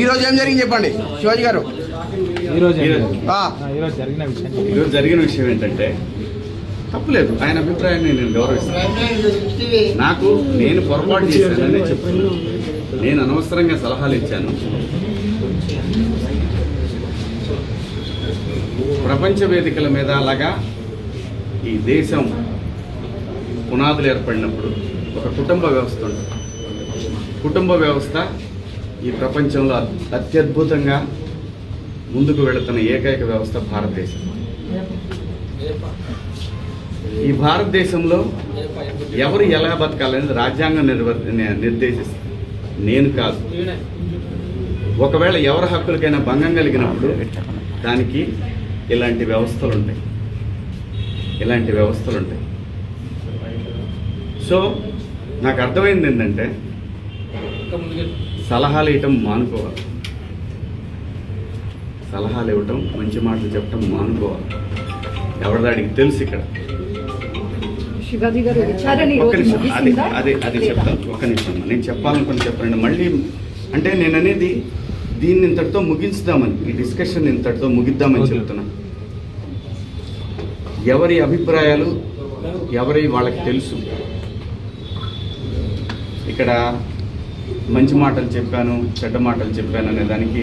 ఈ రోజు ఏం జరిగింది చెప్పండి శివాజీ గారు. ఈరోజు జరిగిన విషయం ఏంటంటే తప్పులేదు, ఆయన అభిప్రాయాన్ని నేను గౌరవిస్తాను. నాకు నేను పొరపాటు చేశానని చెప్తున్నాను. నేను అనవసరంగా సలహాలు ఇచ్చాను. ప్రపంచ వేదికల మీద అలాగా ఈ దేశం పునాదులు ఏర్పడినప్పుడు ఒక కుటుంబ వ్యవస్థ ఉంటుంది. కుటుంబ వ్యవస్థ ఈ ప్రపంచంలో అత్యద్భుతంగా ముందుకు వెళుతున్న ఏకైక వ్యవస్థ భారతదేశం. ఈ భారతదేశంలో ఎవరు ఎలా బతకాలనేది రాజ్యాంగం నిర్దేశిస్తుంది, నేను కాదు. ఒకవేళ ఎవరి హక్కులకైనా భంగం కలిగినప్పుడు దానికి ఇలాంటి వ్యవస్థలు ఉంటాయి. సో నాకు అర్థమైంది ఏంటంటే సలహాలు ఇవ్వటం మానుకోవాలి, సలహాలు ఇవ్వటం, మంచి మాటలు చెప్పటం మానుకోవాలి. ఎవరిదాడికి తెలుసు. ఇక్కడ అదే చెప్తాను. ఒక్క నిమిషం, నేను చెప్పాలనుకుని చెప్పండి. మళ్ళీ అంటే నేను అనేది దీన్ని ఇంతటితో ముగించుదామని, ఈ డిస్కషన్ ఇంతటితో ముగిద్దామని చెప్తున్నా. ఎవరి అభిప్రాయాలు ఎవరి వాళ్ళకి తెలుసు. ఇక్కడ మంచి మాటలు చెప్పాను, చెడ్డ మాటలు చెప్పాను అనే దానికి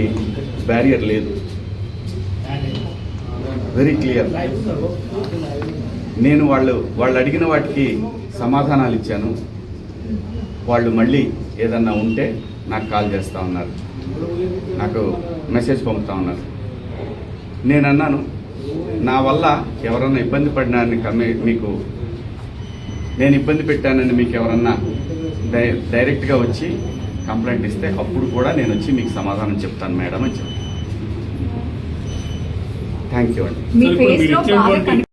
బ్యారియర్ లేదు. Very clear. నేను వాళ్ళు అడిగిన వాటికి సమాధానాలు ఇచ్చాను. వాళ్ళు మళ్ళీ ఏదన్నా ఉంటే నాకు కాల్ చేస్తూ ఉన్నారు, నాకు మెసేజ్ పంపుతా ఉన్నారు. నేను అన్నాను, నా వల్ల ఎవరన్నా ఇబ్బంది పడినారని మీకు నేను ఇబ్బంది పెట్టానని మీకు ఎవరన్నా డైరెక్ట్గా వచ్చి కంప్లైంట్ ఇస్తే అప్పుడు కూడా నేను వచ్చి మీకు సమాధానం చెప్తాను మేడం అని చెప్పి. థ్యాంక్ యూ అండి.